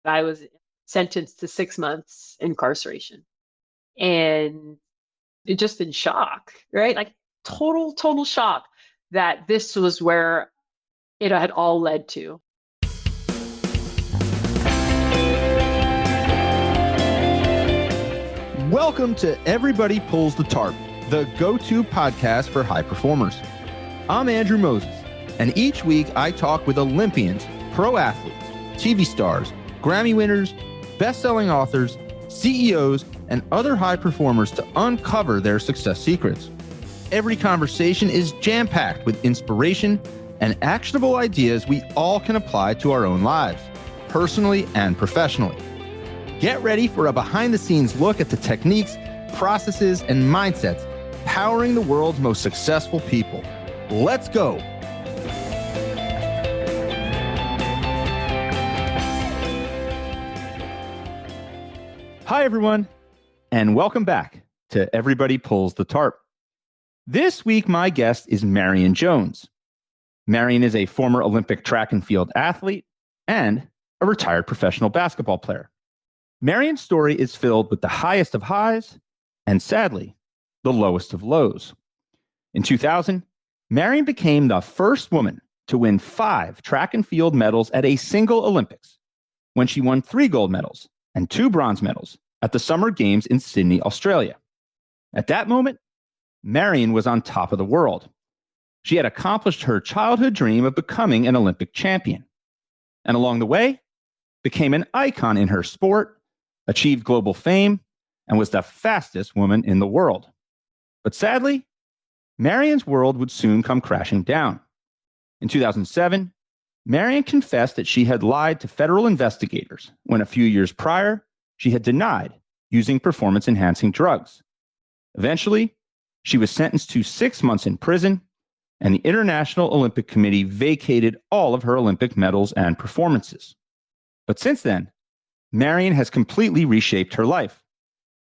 I was sentenced to 6 months incarceration. And just in shock, right? Like total shock that this was where it had all led to. Welcome to Everybody Pulls the Tarp, the go-to podcast for high performers. I'm Andrew Moses, and each week I talk with Olympians, pro athletes, TV stars, Grammy winners, best-selling authors, CEOs, and other high performers to uncover their success secrets. Every conversation is jam-packed with inspiration and actionable ideas we all can apply to our own lives, personally and professionally. Get ready for a behind-the-scenes look at the techniques, processes, and mindsets powering the world's most successful people. Let's go. Hi, everyone, and welcome back to Everybody Pulls the Tarp. This week, my guest is Marion Jones. Marion is a former Olympic track and field athlete and a retired professional basketball player. Marion's story is filled with the highest of highs and, sadly, the lowest of lows. In 2000, Marion became the first woman to win 5 track and field medals at a single Olympics when she won 3 gold medals and 2 bronze medals at the Summer Games in Sydney, Australia. At that moment, Marion was on top of the world. She had accomplished her childhood dream of becoming an Olympic champion, and along the way, became an icon in her sport, achieved global fame, and was the fastest woman in the world. But sadly, Marion's world would soon come crashing down. In 2007, Marion confessed that she had lied to federal investigators when a few years prior, she had denied using performance-enhancing drugs. Eventually, she was sentenced to 6 months in prison, and the International Olympic Committee vacated all of her Olympic medals and performances. But since then, Marion has completely reshaped her life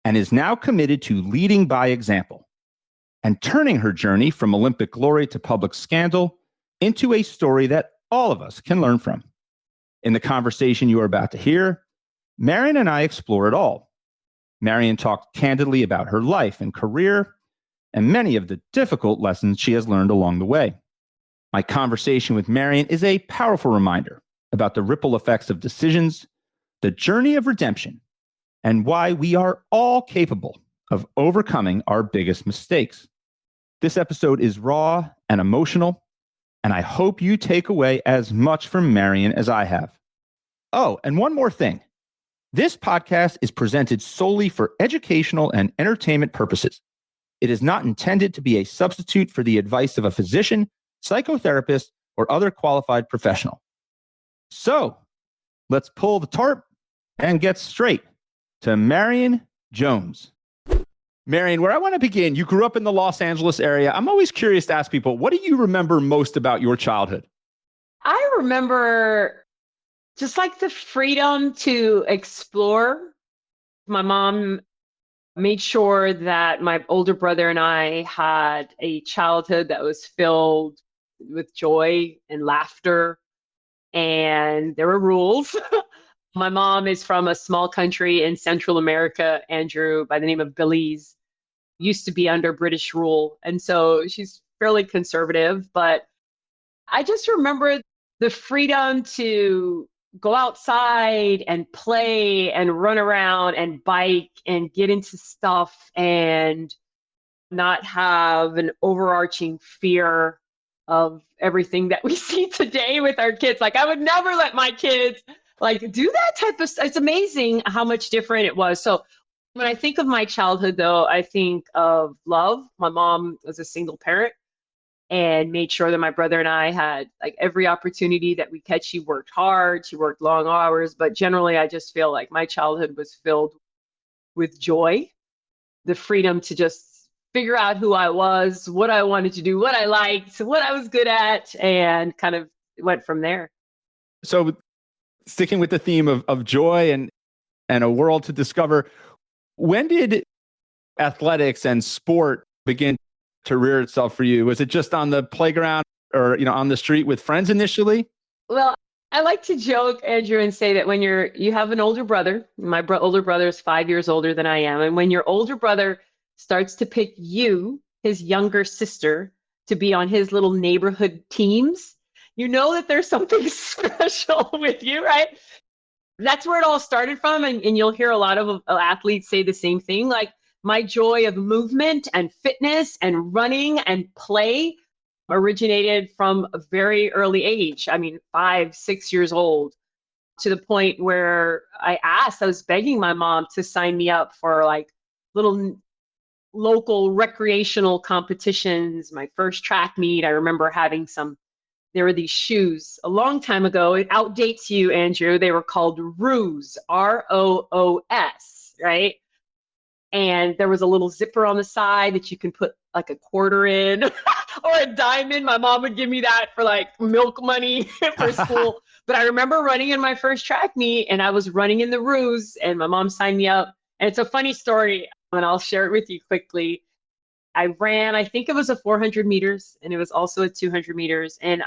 and is now committed to leading by example and turning her journey from Olympic glory to public scandal into a story that all of us can learn from. In the conversation you are about to hear, Marion and I explore it all. Marion talked candidly about her life and career and many of the difficult lessons she has learned along the way. My conversation with Marion is a powerful reminder about the ripple effects of decisions, the journey of redemption, and why we are all capable of overcoming our biggest mistakes. This episode is raw and emotional, and I hope you take away as much from Marion as I have. Oh, and one more thing. This podcast is presented solely for educational and entertainment purposes. It is not intended to be a substitute for the advice of a physician, psychotherapist, or other qualified professional. So, let's pull the tarp and get straight to Marion Jones. Marion, where I want to begin, you grew up in the Los Angeles area. I'm always curious to ask people, what do you remember most about your childhood? I remember just like the freedom to explore. My mom made sure that my older brother and I had a childhood that was filled with joy and laughter, and there were rules. My mom is from a small country in Central America, Andrew, by the name of Belize. Used to be under British rule. And so she's fairly conservative, but I just remember the freedom to go outside and play and run around and bike and get into stuff and not have an overarching fear of everything that we see today with our kids. Like, I would never let my kids do that type of stuff. It's amazing how much different it was. So when I think of my childhood, though, I think of love. My mom was a single parent and made sure that my brother and I had every opportunity that we could. She worked hard, she worked long hours, but generally I just feel like my childhood was filled with joy, the freedom to just figure out who I was, what I wanted to do, what I liked, what I was good at, and kind of went from there. So sticking with the theme of joy and a world to discover, when did athletics and sport begin to rear itself for you? Was it just on the playground or on the street with friends initially? Well, I like to joke, Andrew, and say that when you have an older brother, older brother is 5 years older than I am, and when your older brother starts to pick you, his younger sister, to be on his little neighborhood teams, you know that there's something special with you, right? That's where it all started from, and you'll hear a lot of athletes say the same thing. Like my joy of movement and fitness and running and play originated from a very early age. I mean, 5, 6 years old, to the point where I was begging my mom to sign me up for like little local recreational competitions. My first track meet, I remember having there were these shoes a long time ago. It outdates you, Andrew. They were called Roos, Roos, right? And there was a little zipper on the side that you can put like a quarter in or a diamond. My mom would give me that for like milk money for school. But I remember running in my first track meet, and I was running in the Roos, and my mom signed me up. And it's a funny story, and I'll share it with you quickly. I ran, I think it was a 400 meters, and it was also a 200 meters. And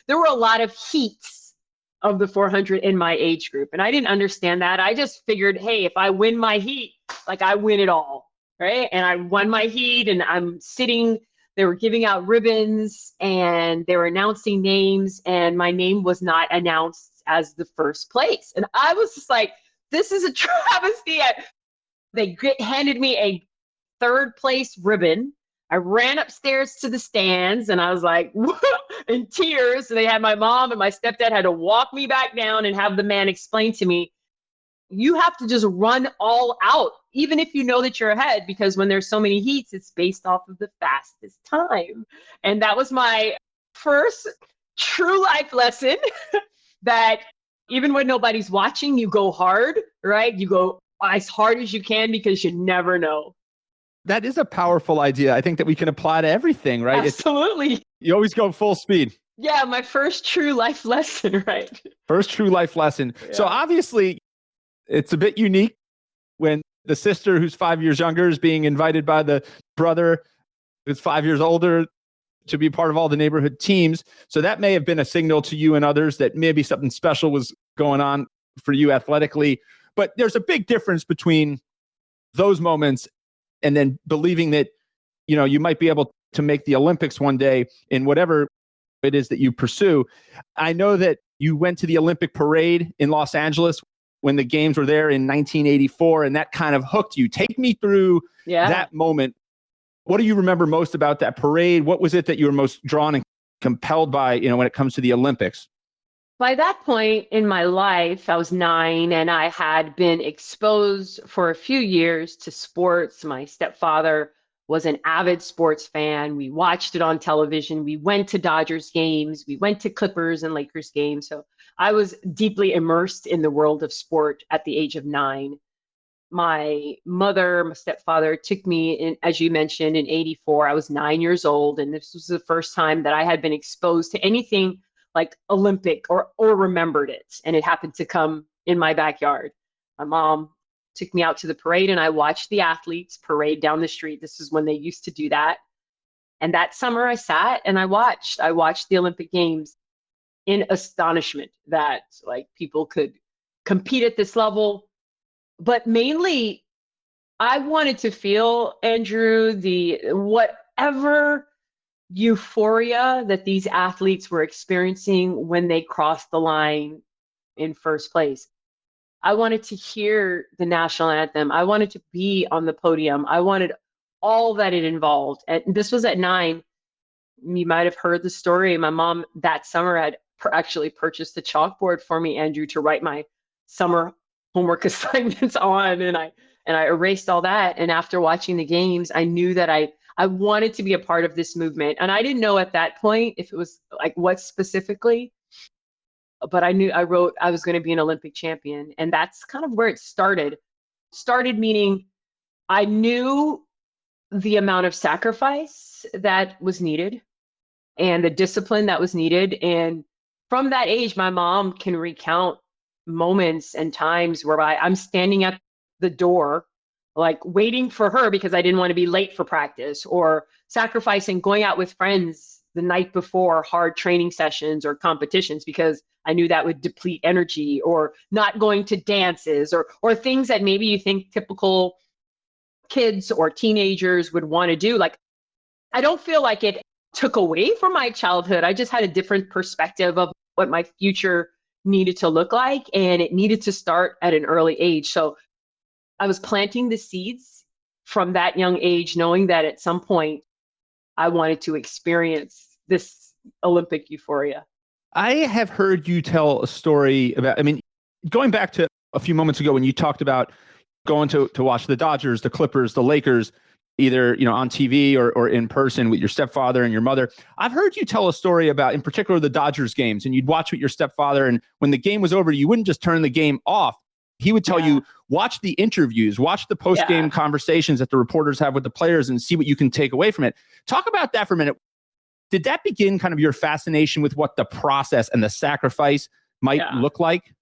there were a lot of heats of the 400 in my age group. And I didn't understand that. I just figured, hey, if I win my heat, like I win it all, right? And I won my heat, and I'm sitting, they were giving out ribbons and they were announcing names, and my name was not announced as the first place. And I was just like, this is a travesty. They handed me a third place ribbon. I ran upstairs to the stands, and I was like in tears. They had my mom and my stepdad had to walk me back down and have the man explain to me, you have to just run all out, even if you know that you're ahead, because when there's so many heats, it's based off of the fastest time. And that was my first true life lesson that even when nobody's watching, you go hard, right? You go as hard as you can, because you never know. That is a powerful idea. I think that we can apply to everything, right? Absolutely. You always go full speed. Yeah, my first true life lesson, right? First true life lesson. Yeah. So obviously, it's a bit unique when the sister who's 5 years younger is being invited by the brother who's 5 years older to be part of all the neighborhood teams. So that may have been a signal to you and others that maybe something special was going on for you athletically. But there's a big difference between those moments and then believing that, you know, you might be able to make the Olympics one day in whatever it is that you pursue. I know that you went to the Olympic parade in Los Angeles when the games were there in 1984, and that kind of hooked you. Take me through that moment. What do you remember most about that parade? What was it that you were most drawn and compelled by, you know, when it comes to the Olympics? By that point in my life, I was 9, and I had been exposed for a few years to sports. My stepfather was an avid sports fan. We watched it on television. We went to Dodgers games. We went to Clippers and Lakers games. So I was deeply immersed in the world of sport at the age of 9. My stepfather took me in, as you mentioned, in 84. I was 9 years old, and this was the first time that I had been exposed to anything like Olympic or remembered it. And it happened to come in my backyard. My mom took me out to the parade, and I watched the athletes parade down the street. This is when they used to do that. And that summer I sat and I watched the Olympic Games in astonishment that like people could compete at this level. But mainly I wanted to feel, Andrew, whatever euphoria that these athletes were experiencing when they crossed the line in first place. I wanted to hear the national anthem. I wanted to be on the podium. I wanted all that it involved. And this was at 9. You might have heard the story. My mom that summer had actually purchased a chalkboard for me, Andrew, to write my summer homework assignments on. And I erased all that. And after watching the games, I knew that I wanted to be a part of this movement. And I didn't know at that point if it was like what specifically, but I knew I was going to be an Olympic champion. And that's kind of where it started. Started meaning I knew the amount of sacrifice that was needed and the discipline that was needed. And from that age, my mom can recount moments and times where I'm standing at the door, like waiting for her because I didn't want to be late for practice, or sacrificing going out with friends the night before hard training sessions or competitions because I knew that would deplete energy, or not going to dances, or things that maybe you think typical kids or teenagers would want to do. Like, I don't feel like it took away from my childhood. I just had a different perspective of what my future needed to look like, and it needed to start at an early age. So I was planting the seeds from that young age, knowing that at some point I wanted to experience this Olympic euphoria. I have heard you tell a story about, I mean, going back to a few moments ago when you talked about going to watch the Dodgers, the Clippers, the Lakers, either, on TV or in person with your stepfather and your mother. I've heard you tell a story about, in particular, the Dodgers games, and you'd watch with your stepfather, and when the game was over, you wouldn't just turn the game off. He would tell you, watch the interviews, watch the post-game conversations that the reporters have with the players, and see what you can take away from it. Talk about that for a minute. Did that begin kind of your fascination with what the process and the sacrifice might look like?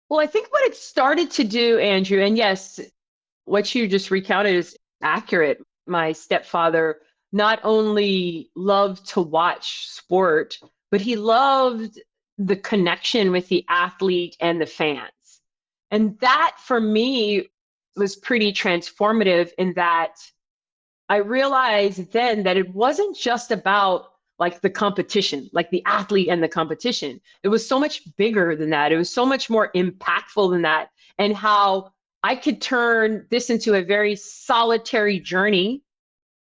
Well, I think what it started to do, Andrew, and yes, what you just recounted is accurate. My stepfather not only loved to watch sport, but he loved the connection with the athlete and the fans. And that, for me, was pretty transformative, in that I realized then that it wasn't just about like the competition, like the athlete and the competition. It was so much bigger than that. It was so much more impactful than that. And how I could turn this into a very solitary journey.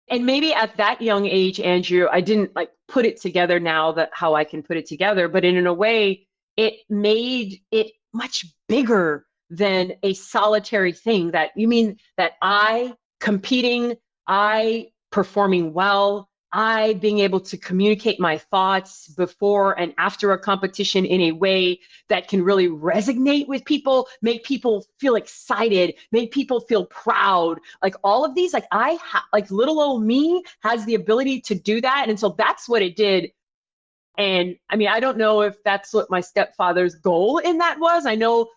And maybe at that young age, Andrew, I didn't like put it together now that how I can put it together, but in a way, it made it much bigger than a solitary thing. That you mean that I competing, I performing well, I being able to communicate my thoughts before and after a competition in a way that can really resonate with people, make people feel excited, make people feel proud. Like all of these, like like little old me has the ability to do that. And so that's what it did. And I mean, I don't know if that's what my stepfather's goal in that was. I know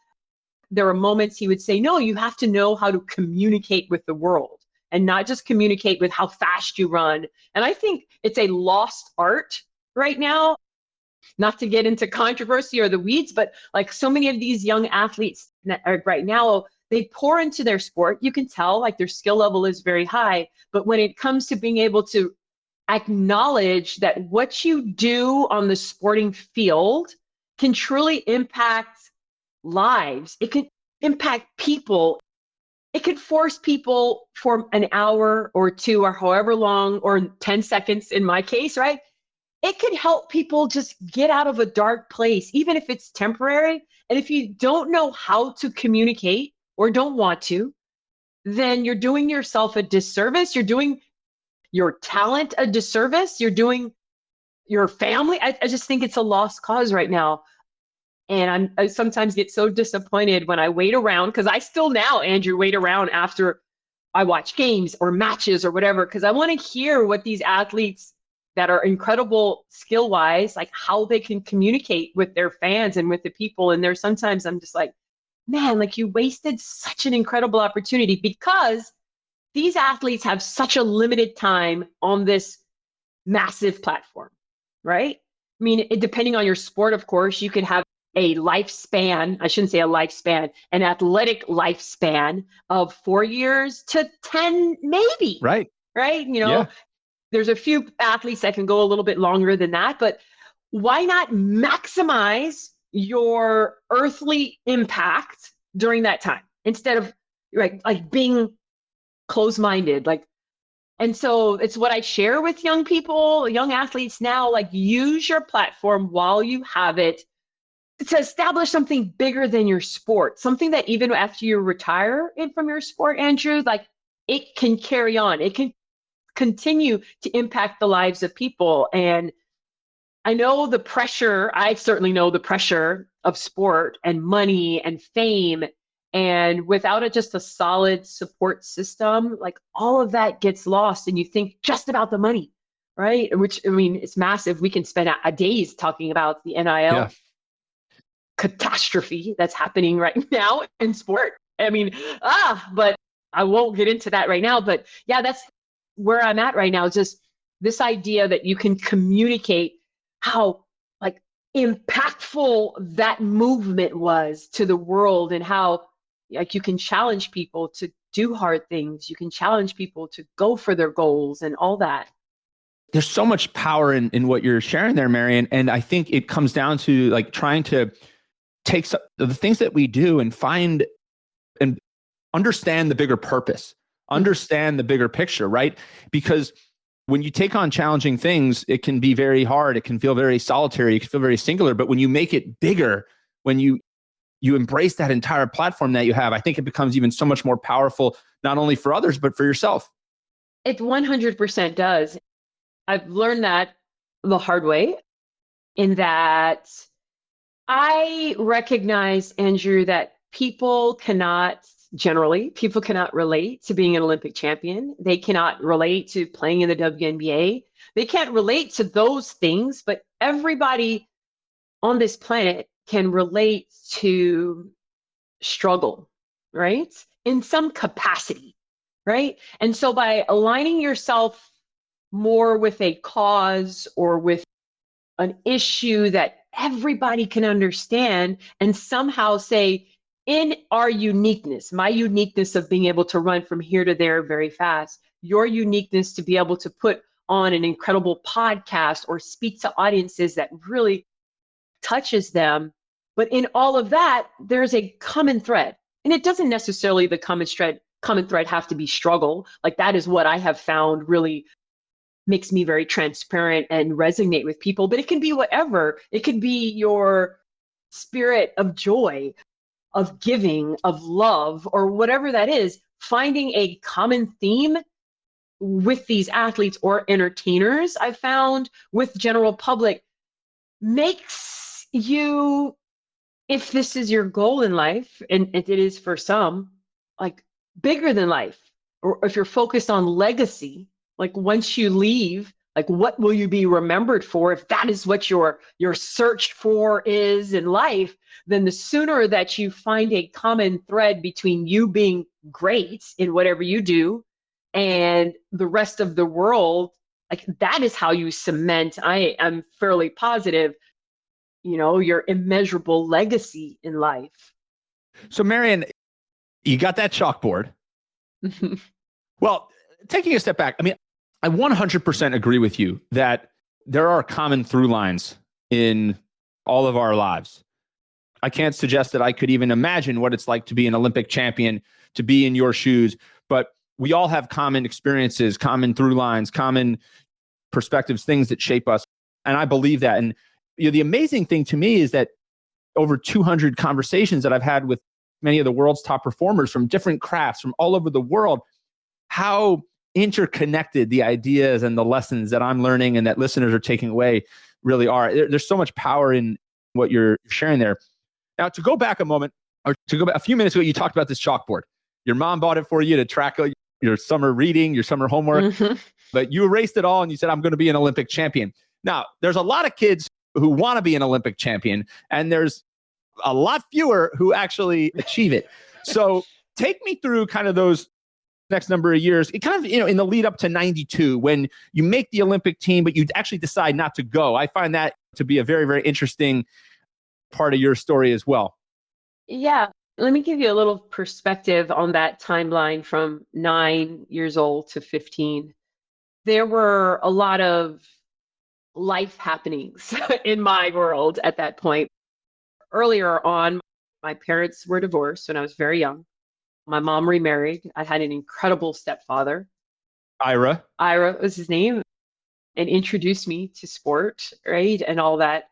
there were moments he would say, no, you have to know how to communicate with the world, and not just communicate with how fast you run. And I think it's a lost art right now, not to get into controversy or the weeds, but like so many of these young athletes right now, they pour into their sport. You can tell like their skill level is very high, but when it comes to being able to acknowledge that what you do on the sporting field can truly impact lives, it can impact people. It could force people for an hour or two or however long, or 10 seconds in my case, right? It could help people just get out of a dark place, even if it's temporary. And if you don't know how to communicate or don't want to, then you're doing yourself a disservice. You're doing your talent a disservice. You're doing your family. I just think it's a lost cause right now. And I sometimes get so disappointed when I wait around, because I still now, Andrew, wait around after I watch games or matches or whatever, because I want to hear what these athletes that are incredible skill-wise, like how they can communicate with their fans and with the people. And there's sometimes I'm just like, man, like you wasted such an incredible opportunity, because these athletes have such a limited time on this massive platform, right? I mean, depending on your sport, of course, you could have a lifespan, I shouldn't say a lifespan, an athletic lifespan of 4 years to 10, maybe. Right. Right. There's a few athletes that can go a little bit longer than that, but why not maximize your earthly impact during that time instead of like being close-minded? And so it's what I share with young people, young athletes now, like use your platform while you have it to establish something bigger than your sport, something that even after you retire from your sport, Andrew, like it can carry on. It can continue to impact the lives of people. And I know the pressure, I certainly know the pressure of sport and money and fame. And without just a solid support system, like all of that gets lost. And you think just about the money, right? Which, I mean, it's massive. We can spend a days talking about the NIL catastrophe that's happening right now in sport. I mean, but I won't get into that right now. But yeah, that's where I'm at right now. Just this idea that you can communicate how like impactful that movement was to the world, and how like you can challenge people to do hard things. You can challenge people to go for their goals and all that. There's so much power in what you're sharing there, Marion. And I think it comes down to like trying to take the things that we do and find and understand the bigger purpose, understand the bigger picture, right? Because when you take on challenging things, it can be very hard. It can feel very solitary. It can feel very singular. But when you make it bigger, when you embrace that entire platform that you have, I think it becomes even so much more powerful, not only for others, but for yourself. It 100% does. I've learned that the hard way, in that I recognize, Andrew, that people cannot relate to being an Olympic champion. They cannot relate to playing in the WNBA. They can't relate to those things, but everybody on this planet can relate to struggle, right? In some capacity, right? And so by aligning yourself more with a cause or with an issue that everybody can understand, and somehow say, in our uniqueness, my uniqueness of being able to run from here to there very fast, your uniqueness to be able to put on an incredible podcast or speak to audiences that really touches them. But in all of that, there's a common thread. And it doesn't necessarily the common thread have to be struggle. Like that is what I have found really makes me very transparent and resonate with people. But it can be whatever. It could be your spirit of joy, of giving, of love, or whatever that is. Finding a common theme with these athletes or entertainers, I've found, with general public, makes you, if this is your goal in life, and it is for some, like bigger than life, or if you're focused on legacy, like once you leave, like what will you be remembered for? If that is what your search for is in life, then the sooner that you find a common thread between you being great in whatever you do and the rest of the world, like that is how you cement, I am fairly positive, your immeasurable legacy in life. So Marion, you got that chalkboard. Well, taking a step back, I mean, I 100% agree with you that there are common through lines in all of our lives. I can't suggest that I could even imagine what it's like to be an Olympic champion, to be in your shoes, but we all have common experiences, common through lines, common perspectives, things that shape us. And I believe that. And the amazing thing to me is that over 200 conversations that I've had with many of the world's top performers from different crafts from all over the world, how interconnected the ideas and the lessons that I'm learning and that listeners are taking away really are. There's so much power in what you're sharing there. Now, to go back a moment, or to go back a few minutes ago, you talked about this chalkboard. Your mom bought it for you to track your summer reading, your summer homework, but you erased it all and you said, I'm going to be an Olympic champion. Now, there's a lot of kids who want to be an Olympic champion, and there's a lot fewer who actually achieve it. So take me through kind of those next number of years, it kind of, in the lead up to 92, when you make the Olympic team, but you actually decide not to go. I find that to be a very, very interesting part of your story as well. Yeah. Let me give you a little perspective on that timeline from 9 years old to 15. There were a lot of life happenings in my world at that point. Earlier on, my parents were divorced when I was very young. My mom remarried. I had an incredible stepfather. Ira Was his name, and introduced me to sport, right? And all that.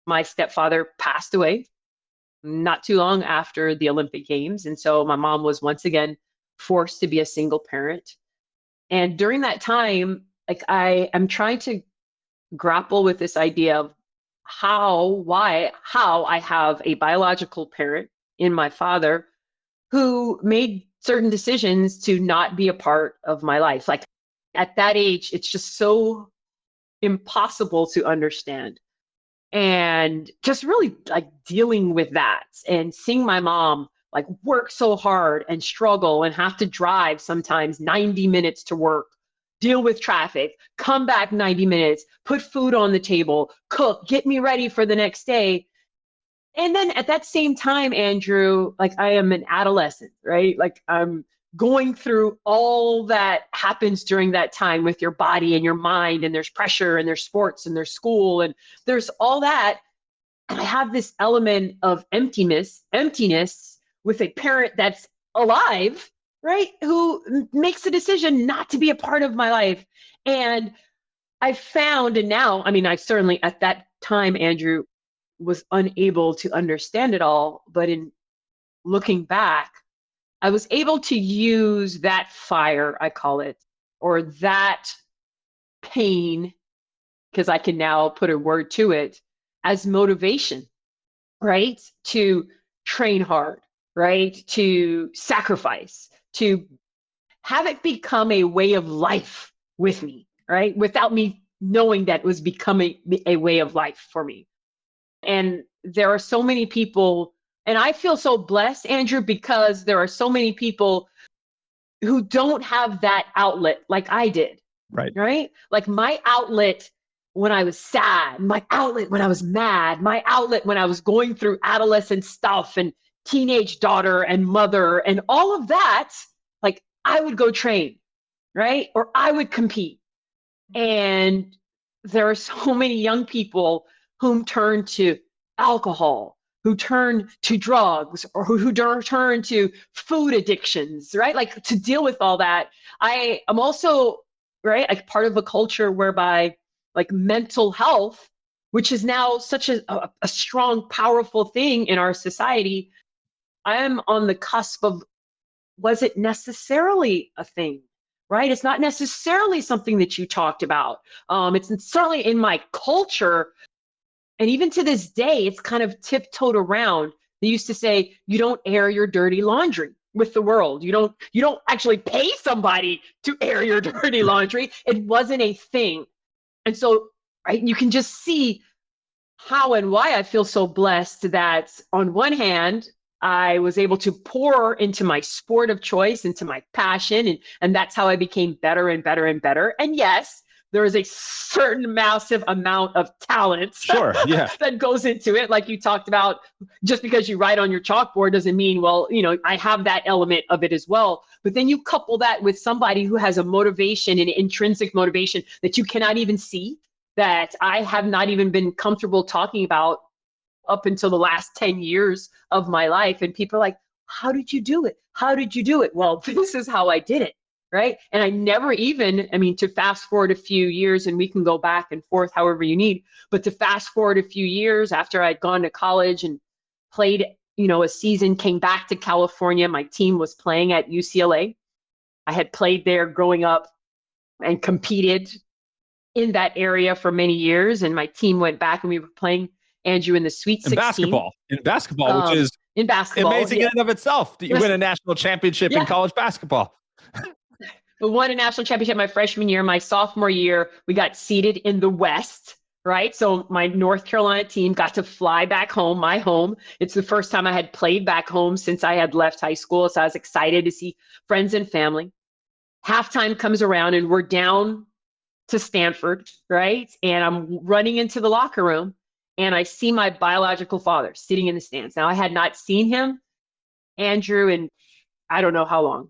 My stepfather passed away not too long after the Olympic Games. And so my mom was once again forced to be a single parent. And during that time, like I am trying to grapple with this idea of how I have a biological parent in my father who made certain decisions to not be a part of my life. Like at that age, it's just so impossible to understand. And just really like dealing with that and seeing my mom like work so hard and struggle and have to drive sometimes 90 minutes to work deal with traffic, come back 90 minutes, put food on the table, cook, get me ready for the next day. And then at that same time, Andrew, like I am an adolescent, right? Like I'm going through all that happens during that time with your body and your mind, and there's pressure and there's sports and there's school and there's all that. And I have this element of emptiness with a parent that's alive, right? Who makes the decision not to be a part of my life. And I found, and now, I mean, I certainly at that time, Andrew, was unable to understand it all. But in looking back, I was able to use that fire, I call it, or that pain, because I can now put a word to it, as motivation, right? To train hard, right? To sacrifice, to have it become a way of life with me, right? Without me knowing that it was becoming a way of life for me. And there are so many people, and I feel so blessed, Andrew, because there are so many people who don't have that outlet like I did, Right. right? Like my outlet when I was sad, my outlet when I was mad, my outlet when I was going through adolescent stuff and teenage daughter and mother and all of that, like I would go train, right? Or I would compete. And there are so many young people whom turn to alcohol, who turn to drugs, or who turn to food addictions, right? Like to deal with all that. I am also, right, like part of a culture whereby like mental health, which is now such a strong, powerful thing in our society, I am on the cusp of, was it necessarily a thing? Right? It's not necessarily something that you talked about. It's certainly in my culture. And even to this day, it's kind of tiptoed around. They used to say, you don't air your dirty laundry with the world. You don't actually pay somebody to air your dirty laundry. It wasn't a thing. And so, right, you can just see how and why I feel so blessed that on one hand, I was able to pour into my sport of choice, into my passion, and that's how I became better and better and better. And yes, there is a certain massive amount of talent Sure. Yeah. that goes into it. Like you talked about, just because you write on your chalkboard doesn't mean, well, I have that element of it as well. But then you couple that with somebody who has a motivation, an intrinsic motivation that you cannot even see, that I have not even been comfortable talking about up until the last 10 years of my life. And people are like, how did you do it? How did you do it? Well, this is how I did it, right? And I never even, to fast forward a few years, and we can go back and forth however you need, but to fast forward a few years after I'd gone to college and played, a season, came back to California, my team was playing at UCLA. I had played there growing up and competed in that area for many years. And my team went back and we were playing, Andrew, in the Sweet 16. In basketball, which is in basketball, amazing in and of itself. You win a national championship in college basketball. We won a national championship my freshman year. My sophomore year, we got seated in the West, right? So my North Carolina team got to fly back home, my home. It's the first time I had played back home since I had left high school. So I was excited to see friends and family. Halftime comes around and we're down to Stanford, right? And I'm running into the locker room and I see my biological father sitting in the stands. Now, I had not seen him, Andrew, in I don't know how long.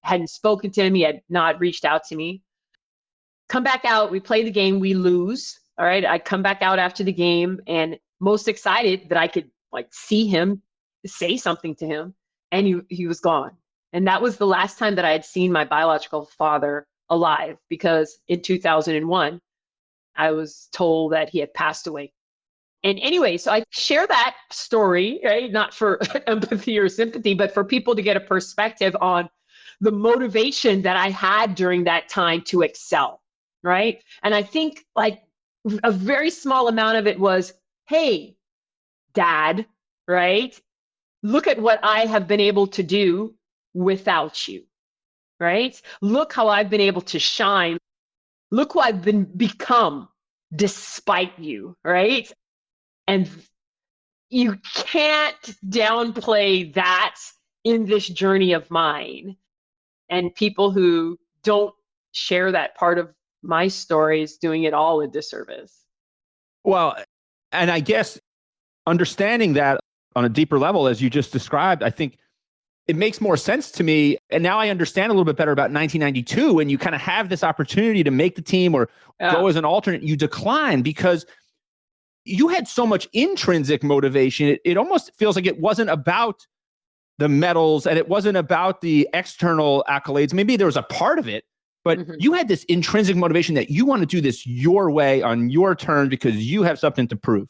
Hadn't spoken to him. He had not reached out to me. Come back out. We play the game. We lose. All right. I come back out after the game and most excited that I could see him, say something to him. And he was gone. And that was the last time that I had seen my biological father alive, because in 2001, I was told that he had passed away. And anyway, so I share that story, right? Not for empathy or sympathy, but for people to get a perspective on the motivation that I had during that time to excel, right? And I think a very small amount of it was, hey, Dad, right? Look at what I have been able to do without you, right? Look how I've been able to shine. Look who I've become despite you, right? And you can't downplay that in this journey of mine. And people who don't share that part of my story is doing it all a disservice. Well, and I guess understanding that on a deeper level, as you just described, I think it makes more sense to me. And now I understand a little bit better about 1992 when you kind of have this opportunity to make the team or go as an alternate, you decline because you had so much intrinsic motivation. It almost feels like it wasn't about the medals and it wasn't about the external accolades. Maybe there was a part of it, but you had this intrinsic motivation that you want to do this your way on your terms because you have something to prove.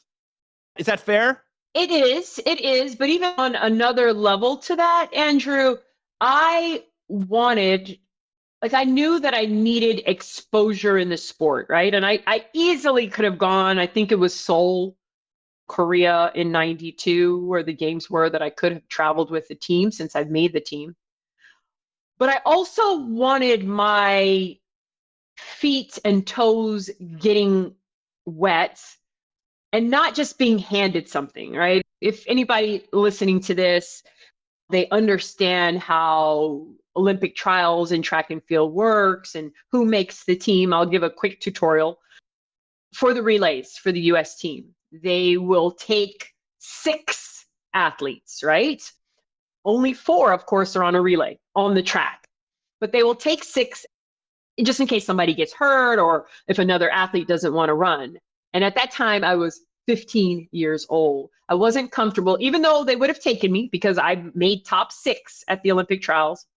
Is that fair? It is. But even on another level to that, Andrew, I knew that I needed exposure in the sport, right? And I easily could have gone, I think it was Seoul, Korea in 92, where the games were, that I could have traveled with the team since I've made the team. But I also wanted my feet and toes getting wet and not just being handed something, right? If anybody listening to this, they understand how Olympic trials and track and field works and who makes the team, I'll give a quick tutorial. For the relays for the US team, they will take 6 athletes, right? Only 4, of course, are on a relay on the track, but they will take 6 just in case somebody gets hurt or if another athlete doesn't want to run. And at that time, I was 15 years old. I wasn't comfortable, even though they would have taken me because I made top 6 at the Olympic trials.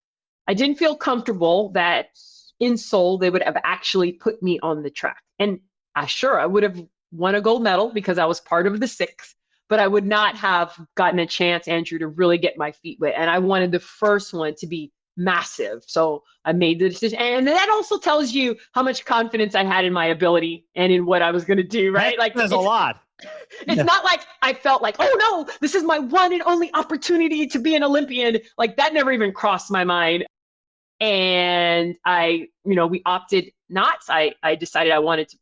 I didn't feel comfortable that in Seoul, they would have actually put me on the track. And I would have won a gold medal because I was part of the 6, but I would not have gotten a chance, Andrew, to really get my feet wet. And I wanted the first one to be massive. So I made the decision. And that also tells you how much confidence I had in my ability and in what I was going to do, right? Like there's a lot. It's not like I felt like, oh no, this is my one and only opportunity to be an Olympian. Like that never even crossed my mind. And we opted not. I decided I wanted to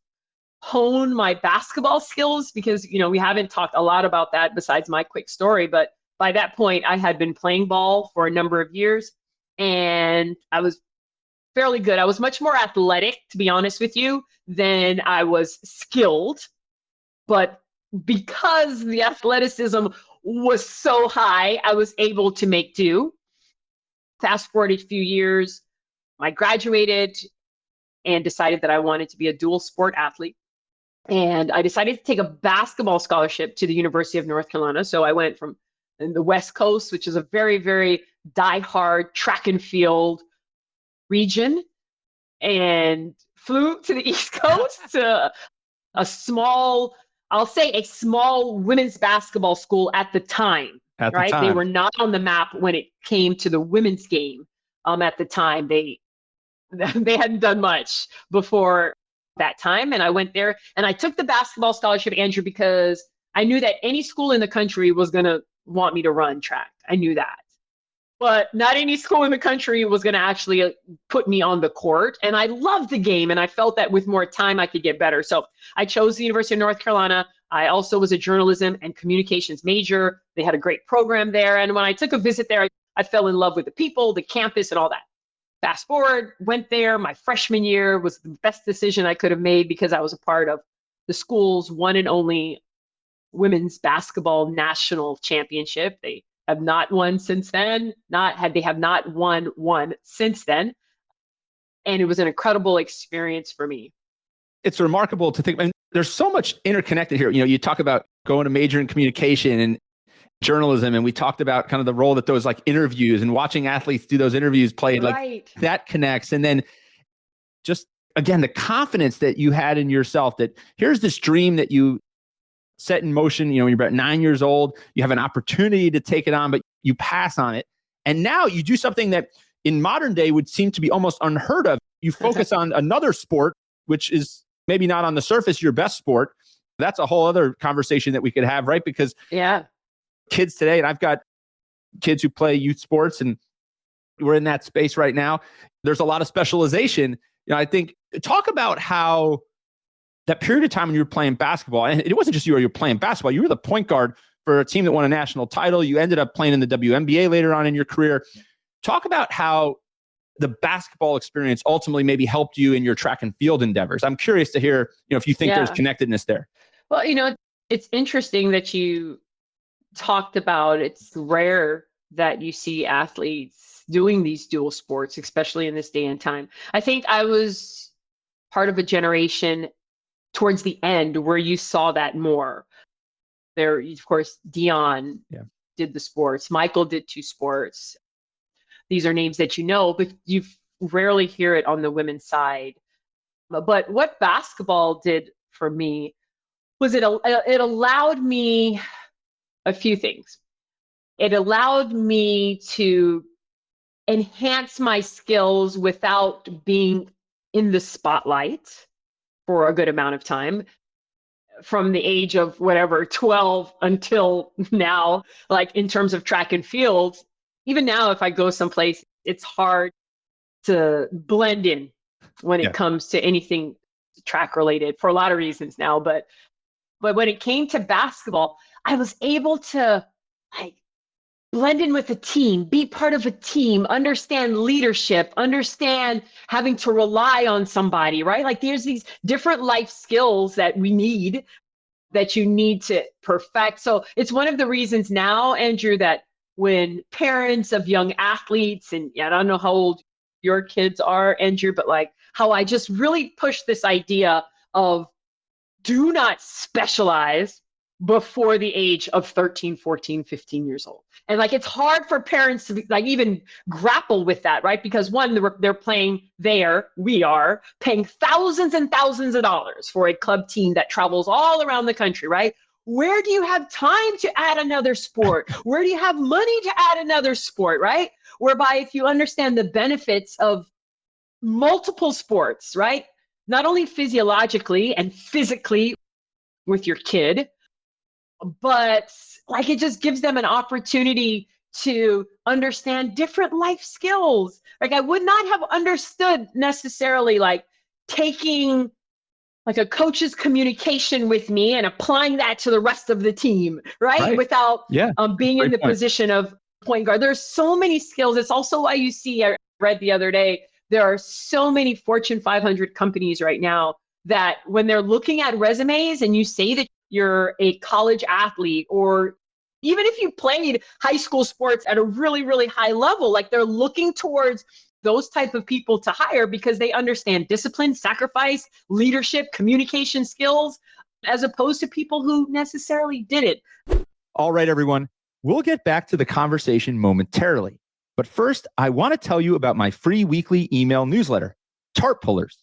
hone my basketball skills because, we haven't talked a lot about that besides my quick story. But by that point, I had been playing ball for a number of years and I was fairly good. I was much more athletic, to be honest with you, than I was skilled. But because the athleticism was so high, I was able to make do. Fast forward a few years, I graduated and decided that I wanted to be a dual sport athlete. And I decided to take a basketball scholarship to the University of North Carolina. So I went from the West Coast, which is a very, very diehard track and field region, and flew to the East Coast to a small women's basketball school at the time. They were not on the map when it came to the women's game. At the time, they hadn't done much before that time. And I went there and I took the basketball scholarship, Andrew, because I knew that any school in the country was going to want me to run track. I knew that. But not any school in the country was going to actually put me on the court. And I loved the game. And I felt that with more time, I could get better. So I chose the University of North Carolina. I also was a journalism and communications major. They had a great program there. And when I took a visit there, I fell in love with the people, the campus, and all that. Fast forward, went there. My freshman year was the best decision I could have made because I was a part of the school's one and only women's basketball national championship. They have not won since then. They have not won one since then. And it was an incredible experience for me. It's remarkable to think, I mean, there's so much interconnected here. You talk about going to major in communication and journalism, and we talked about kind of the role that those like interviews and watching athletes do those interviews played, like that connects. And then just, again, the confidence that you had in yourself that here's this dream that you set in motion, when you're about 9 years old, you have an opportunity to take it on, but you pass on it. And now you do something that in modern day would seem to be almost unheard of. You focus on another sport, which is maybe not on the surface your best sport. That's a whole other conversation that we could have, right? Because kids today, and I've got kids who play youth sports and we're in that space right now. There's a lot of specialization. I think talk about how that period of time when you were playing basketball, and it wasn't just you were playing basketball, you were the point guard for a team that won a national title. You ended up playing in the WNBA later on in your career. Talk about how the basketball experience ultimately maybe helped you in your track and field endeavors. I'm curious to hear, if you think there's Yeah. connectedness there. Well, it's interesting that you talked about it's rare that you see athletes doing these dual sports, especially in this day and time. I think I was part of a generation towards the end where you saw that more. There, of course, Dion did the sports. Michael did two sports. These are names that you know, but you rarely hear it on the women's side. But what basketball did for me was it allowed me a few things. It allowed me to enhance my skills without being in the spotlight for a good amount of time, from the age of whatever 12 until now. Like in terms of track and field, even now if I go someplace, it's hard to blend in when it comes to anything track related for a lot of reasons now. But when it came to basketball, I was able to like blend in with a team, be part of a team, understand leadership, understand having to rely on somebody, right? Like there's these different life skills that we need, that you need to perfect. So it's one of the reasons now, Andrew, that when parents of young athletes, and I don't know how old your kids are, Andrew, but like how I just really push this idea of do not specialize before the age of 13, 14, 15 years old. And like, it's hard for parents to like even grapple with that, right? Because one, we are paying thousands and thousands of dollars for a club team that travels all around the country, right? Where do you have time to add another sport? Where do you have money to add another sport, right? Whereby if you understand the benefits of multiple sports, right? Not only physiologically and physically with your kid, but like it just gives them an opportunity to understand different life skills. Like I would not have understood necessarily like taking like a coach's communication with me and applying that to the rest of the team, right? Without being in the position of point guard. There's so many skills. It's also why you see, I read the other day, there are so many Fortune 500 companies right now that when they're looking at resumes and you say that you're a college athlete, or even if you played high school sports at a really, really high level, like they're looking towards those type of people to hire because they understand discipline, sacrifice, leadership, communication skills, as opposed to people who necessarily did it. All right, everyone. We'll get back to the conversation momentarily. But first, I want to tell you about my free weekly email newsletter, Tarp Pullers.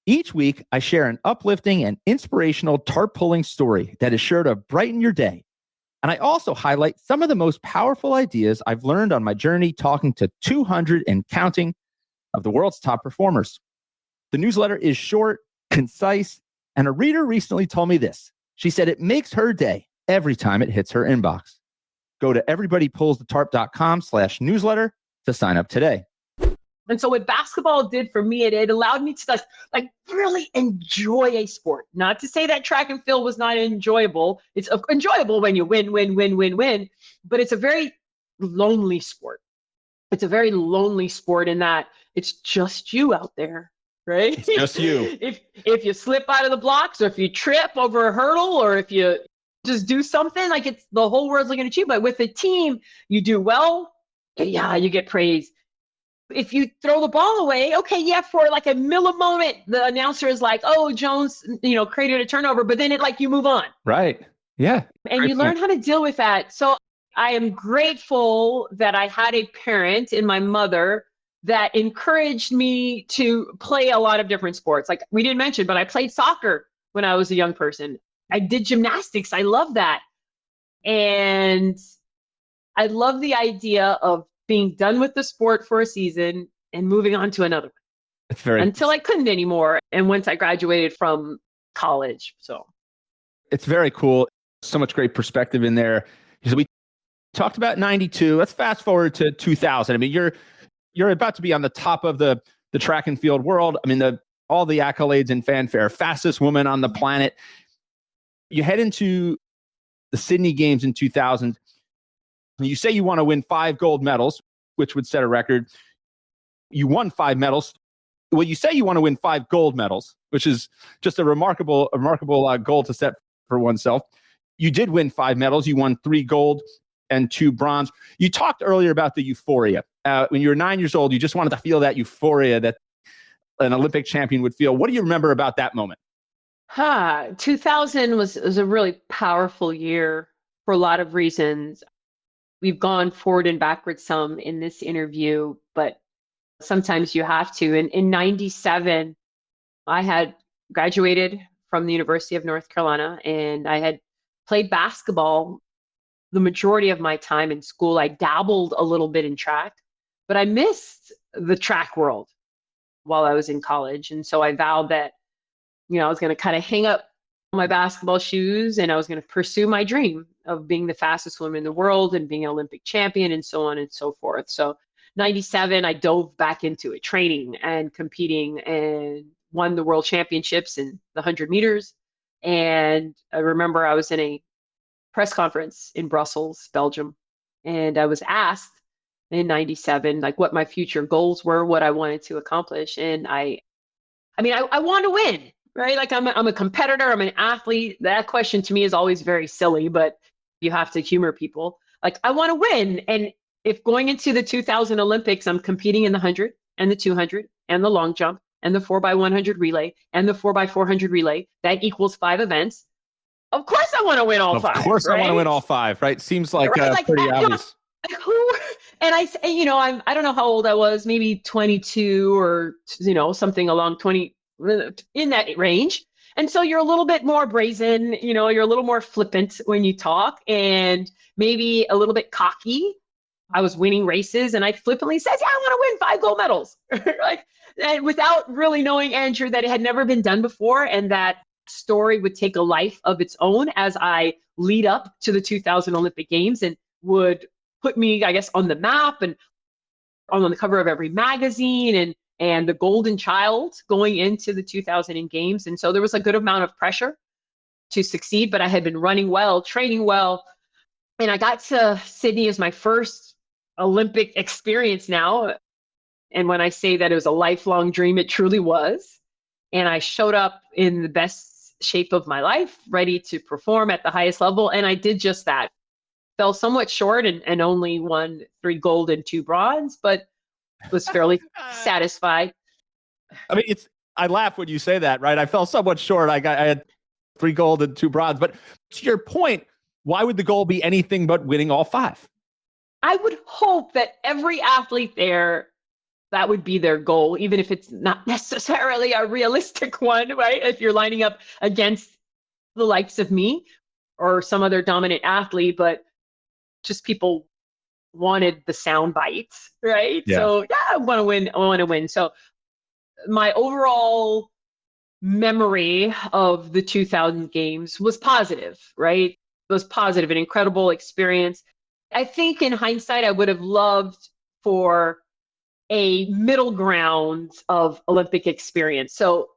Each week, I share an uplifting and inspirational tarp pulling story that is sure to brighten your day. And I also highlight some of the most powerful ideas I've learned on my journey talking to 200 and counting of the world's top performers. The newsletter is short, concise, and a reader recently told me this. She said it makes her day every time it hits her inbox. Go to everybodypullsthetarp.com/newsletter to sign up today. And so what basketball did for me, it allowed me to like really enjoy a sport. Not to say that track and field was not enjoyable. It's enjoyable when you win, but it's a very lonely sport. It's a very lonely sport in that it's just you out there, right? It's just you. If you slip out of the blocks, or if you trip over a hurdle, or if you just do something, like it's the whole world's looking at you. But with a team, you do well, yeah, you get praise. If you throw the ball away, okay, yeah, for like a moment, the announcer is like, oh, Jones, created a turnover, but then you move on. Right. Yeah. And you learn how to deal with that. So I am grateful that I had a parent in my mother that encouraged me to play a lot of different sports. Like we didn't mention, but I played soccer when I was a young person. I did gymnastics. I love that. And I love the idea of being done with the sport for a season and moving on to another one. It's very until I couldn't anymore. And once I graduated from college. So it's very cool. So much great perspective in there. So we talked about 92. Let's fast forward to 2000. I mean, you're about to be on the top of the track and field world. I mean, all the accolades and fanfare, fastest woman on the planet. You head into the Sydney Games in 2000. You say you want to win 5 gold medals, which would set a record. You won 5 medals. Well, you say you want to win 5 gold medals, which is just a remarkable goal to set for oneself. You did win 5 medals. You won 3 gold and 2 bronze. You talked earlier about the euphoria. When you were 9 years old, you just wanted to feel that euphoria that an Olympic champion would feel. What do you remember about that moment? 2000 was a really powerful year for a lot of reasons. We've gone forward and backwards some in this interview, but sometimes you have to. In 97, I had graduated from the University of North Carolina, and I had played basketball the majority of my time in school. I dabbled a little bit in track, but I missed the track world while I was in college. And so I vowed that, I was going to kind of hang up my basketball shoes and I was going to pursue my dream of being the fastest woman in the world and being an Olympic champion and so on and so forth. So 97, I dove back into it, training and competing, and won the world championships in the 100 meters. And I remember I was in a press conference in Brussels, Belgium, and I was asked in 97, like what my future goals were, what I wanted to accomplish. And I want to win, right? Like I'm a competitor, I'm an athlete. That question to me is always very silly, but you have to humor people. Like I want to win. And if going into the 2000 Olympics, I'm competing in the 100 and the 200 and the long jump and the 4x100 relay and the 4x400 relay, that equals 5 events. Of course I want to win all 5. Of course, right? I want to win all 5, right? Seems like, right? Pretty obvious. Who? And I don't know how old I was, maybe 22 or, something along 20, in that range. And so you're a little bit more brazen, you're a little more flippant when you talk and maybe a little bit cocky. I was winning races and I flippantly said, yeah, I want to win 5 gold medals. Like, and without really knowing, Andrew, that it had never been done before and that story would take a life of its own as I lead up to the 2000 Olympic Games and would put me, I guess, on the map and on the cover of every magazine and the golden child going into the 2000 Games. And so there was a good amount of pressure to succeed, but I had been running well, training well. And I got to Sydney as my first Olympic experience now. And when I say that it was a lifelong dream, it truly was. And I showed up in the best shape of my life, ready to perform at the highest level. And I did just that. Fell somewhat short and only won 3 gold and 2 bronze, but was fairly satisfied. I mean, I laugh when you say that, right? I fell somewhat short. I had 3 gold and 2 bronze. But to your point, why would the goal be anything but winning all 5? I would hope that every athlete there, that would be their goal, even if it's not necessarily a realistic one, right? If you're lining up against the likes of me or some other dominant athlete, but just people wanted the sound bites, right? Yeah. So yeah, I want to win. So my overall memory of the 2000 Games was positive, right? It was positive, an incredible experience. I think in hindsight, I would have loved for a middle ground of Olympic experience. So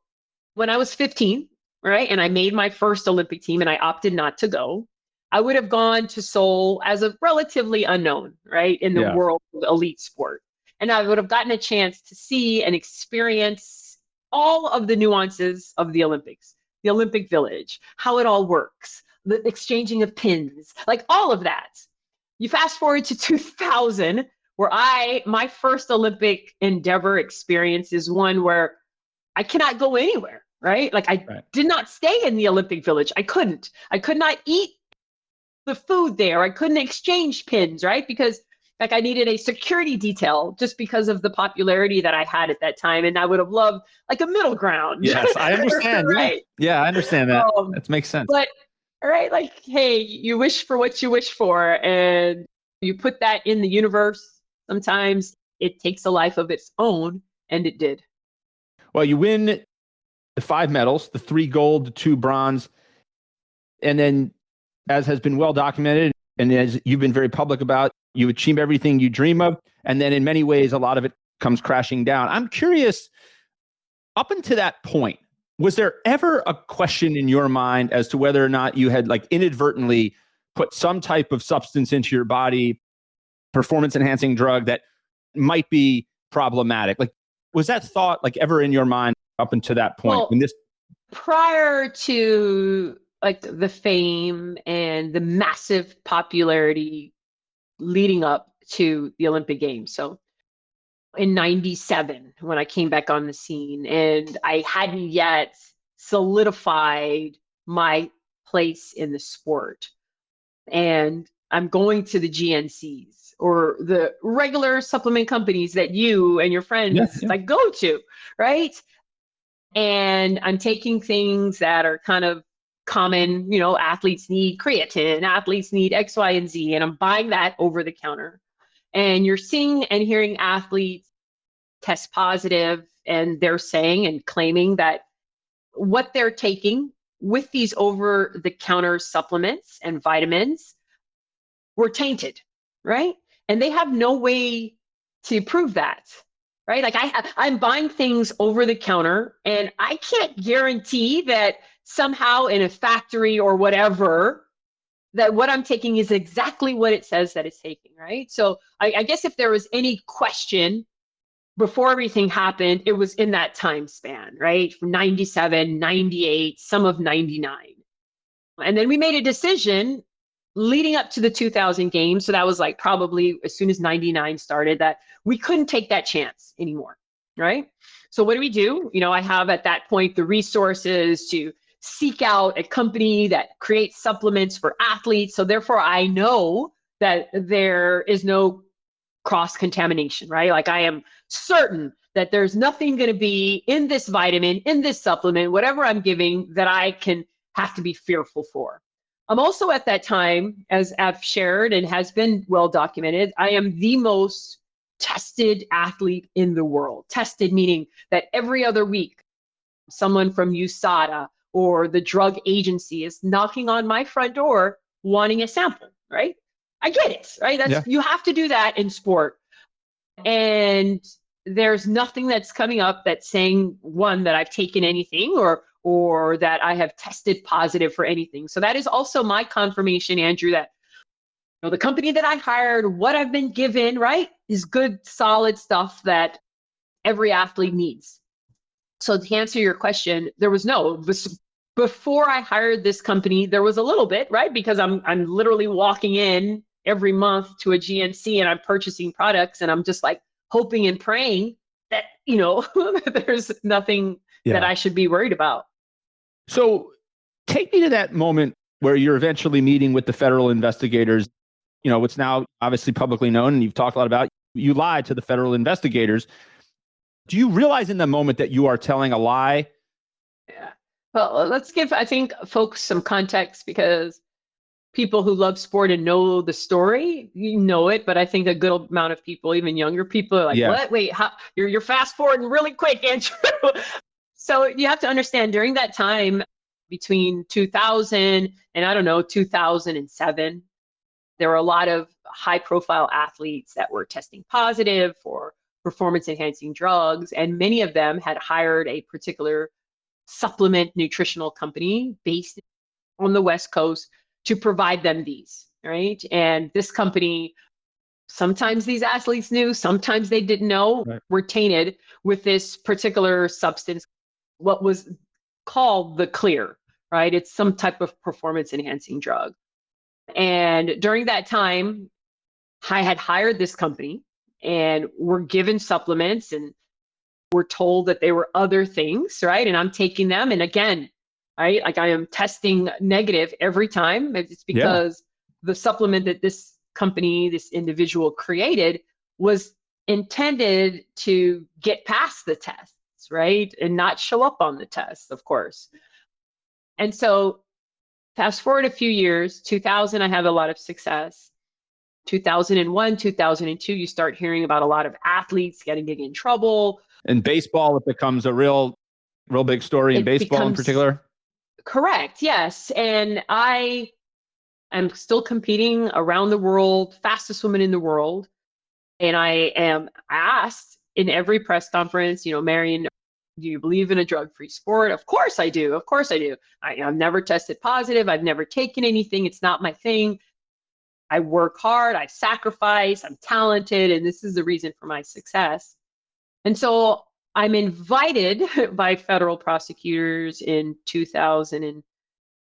when I was 15, right, and I made my first Olympic team and I opted not to go, I would have gone to Seoul as a relatively unknown, right, in the world of elite sport. And I would have gotten a chance to see and experience all of the nuances of the Olympics, the Olympic Village, how it all works, the exchanging of pins, like all of that. You fast forward to 2000, where my first Olympic endeavor experience is one where I cannot go anywhere, right? Like I did not stay in the Olympic Village. I could not eat the food there. I couldn't exchange pins, right? Because like I needed a security detail just because of the popularity that I had at that time. And I would have loved like a middle ground. Yes, I understand. Right? Yeah, I understand that. That makes sense. But right, like, hey, you wish for what you wish for, and you put that in the universe. Sometimes it takes a life of its own, and it did. Well, you win the 5 medals, the 3 gold, the 2 bronze, and then, as has been well documented, and as you've been very public about, you achieve everything you dream of, and then in many ways, a lot of it comes crashing down. I'm curious, up until that point, was there ever a question in your mind as to whether or not you had like inadvertently put some type of substance into your body, performance enhancing drug that might be problematic? Like, was that thought like ever in your mind up until that point when Well, this? prior to like the fame and the massive popularity leading up to the Olympic Games. So in 97, when I came back on the scene, and I hadn't yet solidified my place in the sport. And I'm going to the GNCs or the regular supplement companies that you and your Yeah, friends yeah. like go to, right? And I'm taking things that are kind of common, athletes need creatine, athletes need X, Y, and Z, and I'm buying that over the counter. And you're seeing and hearing athletes test positive, and they're saying and claiming that what they're taking with these over the counter supplements and vitamins were tainted, right? And they have no way to prove that, right? Like I'm buying things over the counter, and I can't guarantee that somehow in a factory or whatever that what I'm taking is exactly what it says that it's taking, right? So I guess if there was any question before everything happened, it was in that time span, right? From 97, 98, some of 99. And then we made a decision leading up to the 2000 games. So that was like probably as soon as 99 started that we couldn't take that chance anymore, right? So what do? I have at that point the resources to seek out a company that creates supplements for athletes. So therefore, I know that there is no cross contamination, right? Like I am certain that there's nothing going to be in this vitamin, in this supplement, whatever I'm giving that I can have to be fearful for. I'm also at that time, as I've shared and has been well documented, I am the most tested athlete in the world. Tested meaning that every other week, someone from USADA or the drug agency is knocking on my front door wanting a sample, right? I get it, right? Yeah. You have to do that in sport. And there's nothing that's coming up that's saying, one, that I've taken anything or that I have tested positive for anything. So that is also my confirmation, Andrew, that the company that I hired, what I've been given, right, is good, solid stuff that every athlete needs. So to answer your question, there was no, before I hired this company, there was a little bit, right? Because I'm literally walking in every month to a GNC and I'm purchasing products and I'm just like hoping and praying that, there's nothing that I should be worried about. So take me to that moment where you're eventually meeting with the federal investigators. What's now obviously publicly known, and you've talked a lot about, you lied to the federal investigators. Do you realize in the moment that you are telling a lie? Yeah. Well, let's give, I think, folks some context because people who love sport and know the story, you know it, but I think a good amount of people, even younger people, are like, what? Wait, how? You're fast forwarding really quick, Andrew. So you have to understand during that time between 2000 and I don't know, 2007, there were a lot of high profile athletes that were testing positive for performance enhancing drugs. And many of them had hired a particular supplement nutritional company based on the West Coast to provide them these, right? And this company, sometimes these athletes knew, sometimes they didn't know, Right. were tainted with this particular substance, what was called the Clear, right? It's some type of performance enhancing drug. And during that time, I had hired this company and were given supplements and were told that they were other things, right? And I'm taking them. And again, right, like I am testing negative every time. It's because the supplement that this company, this individual created was intended to get past the tests, right? And not show up on the tests, of course. And so fast forward a few years, 2000, I have a lot of success. 2001, 2002, you start hearing about a lot of athletes getting in trouble. In baseball, it becomes a real big story in baseball in particular. Correct, yes. And I am still competing around the world, fastest woman in the world. And I am asked in every press conference, Marion, do you believe in a drug-free sport? Of course I do. Of course I do. I've never tested positive. I've never taken anything. It's not my thing. I work hard. I sacrifice. I'm talented. And this is the reason for my success. And so I'm invited by federal prosecutors in 2000 and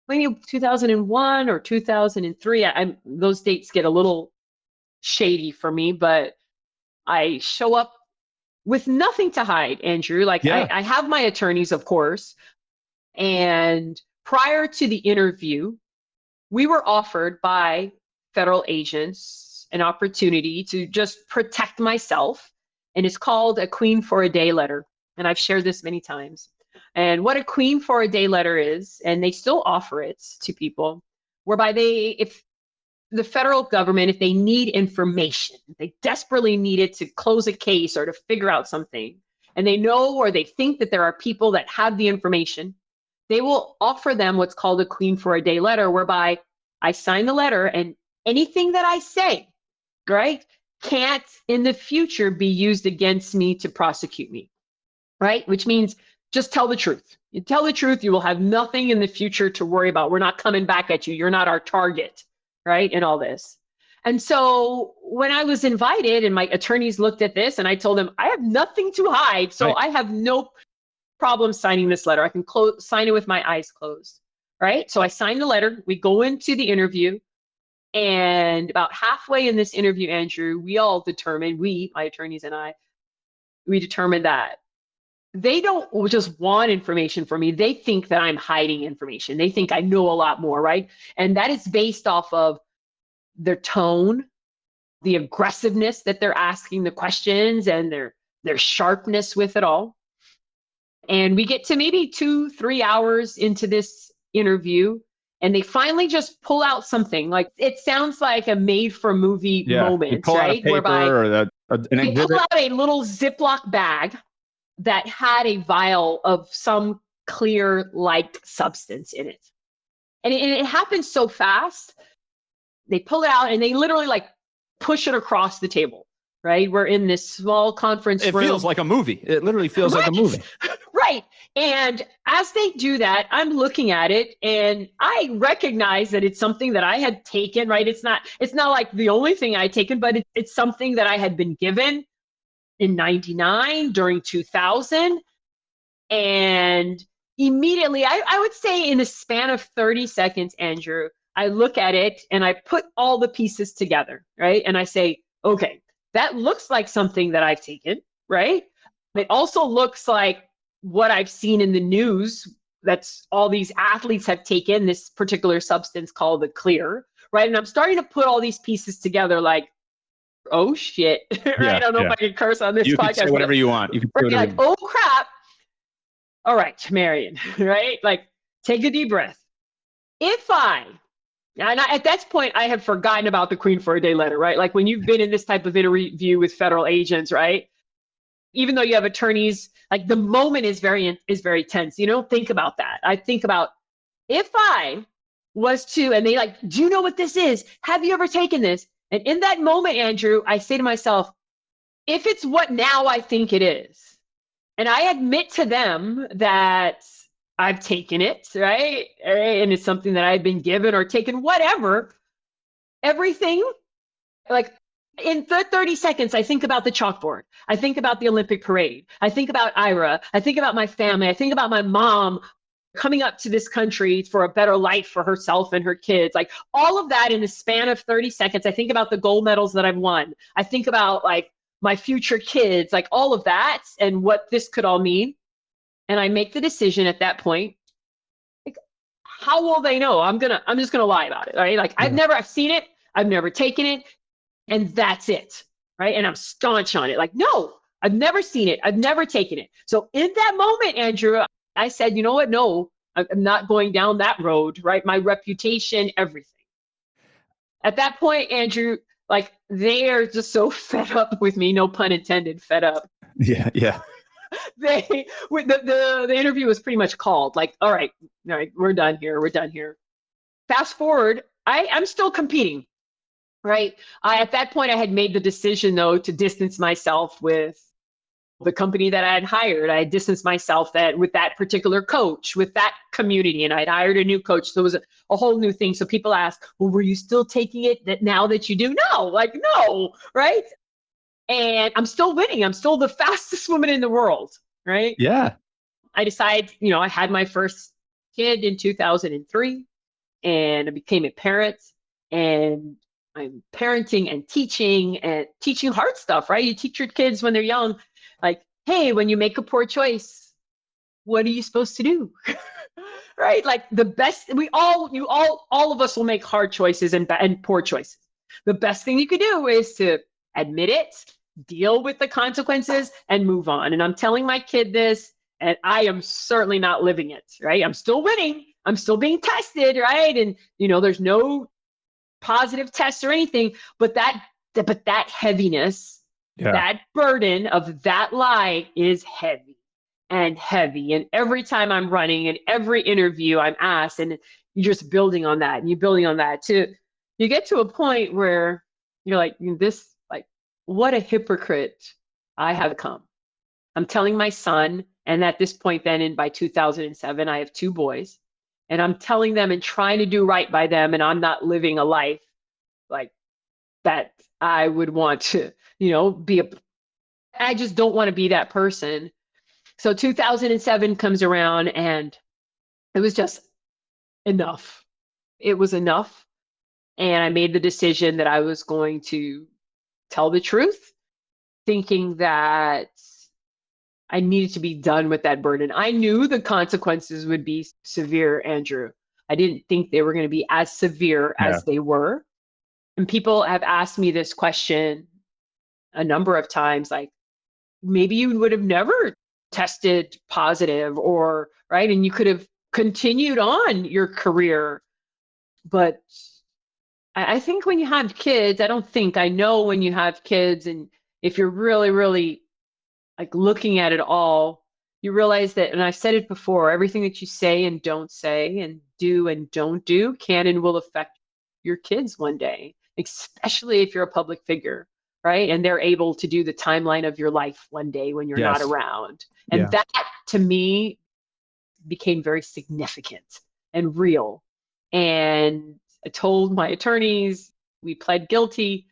maybe 2001 or 2003. Those dates get a little shady for me, but I show up with nothing to hide, Andrew. Like Yeah. I have my attorneys, of course. And prior to the interview, we were offered by federal agents an opportunity to just protect myself. And it's called a Queen for a Day letter. And I've shared this many times. And what a Queen for a Day letter is, and they still offer it to people, whereby if the federal government, if they need information, they desperately need it to close a case or to figure out something, and they know or they think that there are people that have the information, they will offer them what's called a Queen for a Day letter, whereby I sign the letter and anything that I say, right, can't in the future be used against me to prosecute me, right? Which means just tell the truth. You tell the truth, you will have nothing in the future to worry about. We're not coming back at you. You're not our target, right? In all this. And so when I was invited and my attorneys looked at this and I told them, I have nothing to hide. So Right. I have no problem signing this letter. I can sign it with my eyes closed, right? So I signed the letter. We go into the interview. And about halfway in this interview, Andrew, we all determined, my attorneys and I, we determined that they don't just want information from me. They think that I'm hiding information. They think I know a lot more, right? And that is based off of their tone, the aggressiveness that they're asking the questions, and their sharpness with it all. And we get to maybe 2-3 hours into this interview, and they finally just pull out something like it sounds like a made-for-movie moment, pull out a right? paper Whereby an they exhibit. pull out a little Ziploc bag that had a vial of some clear-like substance in it. And it happened so fast. They pull it out and they literally like push it across the table, right? We're in this small conference room. It feels like a movie. It literally feels like a movie. Right. And as they do that, I'm looking at it and I recognize that it's something that I had taken, right? It's not like the only thing I had taken, but it's something that I had been given in 99, during 2000. And immediately, I would say in a span of 30 seconds, Andrew, I look at it and I put all the pieces together, right? And I say, okay, that looks like something that I've taken, right? It also looks like what I've seen in the news. That's all these athletes have taken this particular substance called the clear, right? And I'm starting to put all these pieces together like, oh shit, right? I don't know if I can curse on this you podcast. You can say whatever you want. You can say whatever like, oh crap. All right, Marion, right? Like, take a deep breath. At that point, I had forgotten about the Queen for a Day letter, right? Like when you've been in this type of interview with federal agents, right? Even though you have attorneys, like the moment is very tense. You don't think about that. I think about if I was to, and they like, do you know what this is? Have you ever taken this? And in that moment, Andrew, I say to myself, if it's what now I think it is, and I admit to them that I've taken it, right? And it's something that I've been given or taken, whatever, everything, like in 30 seconds, I think about the chalkboard. I think about the Olympic parade. I think about Ira. I think about my family. I think about my mom coming up to this country for a better life for herself and her kids. Like all of that in the span of 30 seconds. I think about the gold medals that I've won. I think about like my future kids, like all of that and what this could all mean. And I make the decision at that point, like, how will they know? I'm just gonna lie about it, right? Like I've seen it, I've never taken it, and that's it, right? And I'm staunch on it. Like, no, I've never seen it, I've never taken it. So in that moment, Andrew, I said, you know what? No, I'm not going down that road, right? My reputation, everything. At that point, Andrew, like they are just so fed up with me, no pun intended, fed up. Yeah. The interview was pretty much called. Like, all right, we're done here. Fast forward, I'm still competing, right? At that point, I had made the decision though to distance myself with the company that I had hired. I had distanced myself with that particular coach, with that community, and I'd hired a new coach. So it was a whole new thing. So people ask, well, were you still taking it now that you do? No, right? And I'm still winning. I'm still the fastest woman in the world, right? Yeah. I decided, I had my first kid in 2003 and I became a parent, and I'm parenting and teaching hard stuff, right? You teach your kids when they're young, like, hey, when you make a poor choice, what are you supposed to do? Right? Like the best, all of us will make hard choices and poor choices. The best thing you could do is to admit it, deal with the consequences, and move on. And I'm telling my kid this, and I am certainly not living it, right? I'm still winning. I'm still being tested, right? And there's no positive tests or anything, but that heaviness, Yeah. that burden of that lie is heavy and heavy. And every time I'm running and every interview I'm asked, and you're just building on that and you're building on that to you get to a point where you're like, what a hypocrite I have become. I'm telling my son, and at this point, then by 2007, I have two boys, and I'm telling them and trying to do right by them, and I'm not living a life like that I would want to, be I just don't want to be that person. So 2007 comes around and it was just enough. It was enough. And I made the decision that I was going to tell the truth, thinking that I needed to be done with that burden. I knew the consequences would be severe, Andrew. I didn't think they were going to be as severe Yeah. as they were. And people have asked me this question a number of times, like, maybe you would have never tested positive, or right, and you could have continued on your career. But I think when you have kids, I know when you have kids, and if you're really, really like looking at it all, you realize that, and I've said it before, everything that you say and don't say and do and don't do can and will affect your kids one day, especially if you're a public figure, right? And they're able to do the timeline of your life one day when you're not Yes. around. And Yeah. that to me became very significant and real. And I told my attorneys, we pled guilty,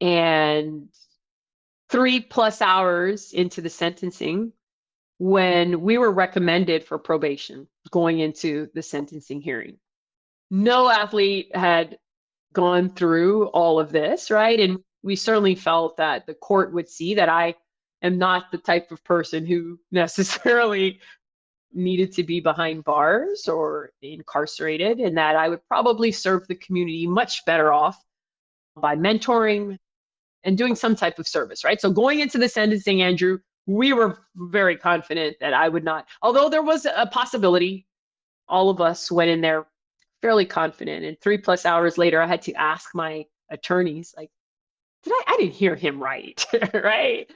and 3+ hours into the sentencing, when we were recommended for probation going into the sentencing hearing. No athlete had gone through all of this, right? And we certainly felt that the court would see that I am not the type of person who necessarily needed to be behind bars or incarcerated, and that I would probably serve the community much better off by mentoring and doing some type of service, right? So going into the sentencing, Andrew, we were very confident that I would not, although there was a possibility, all of us went in there fairly confident. And 3+ hours later, I had to ask my attorneys, like, I didn't hear him right, right?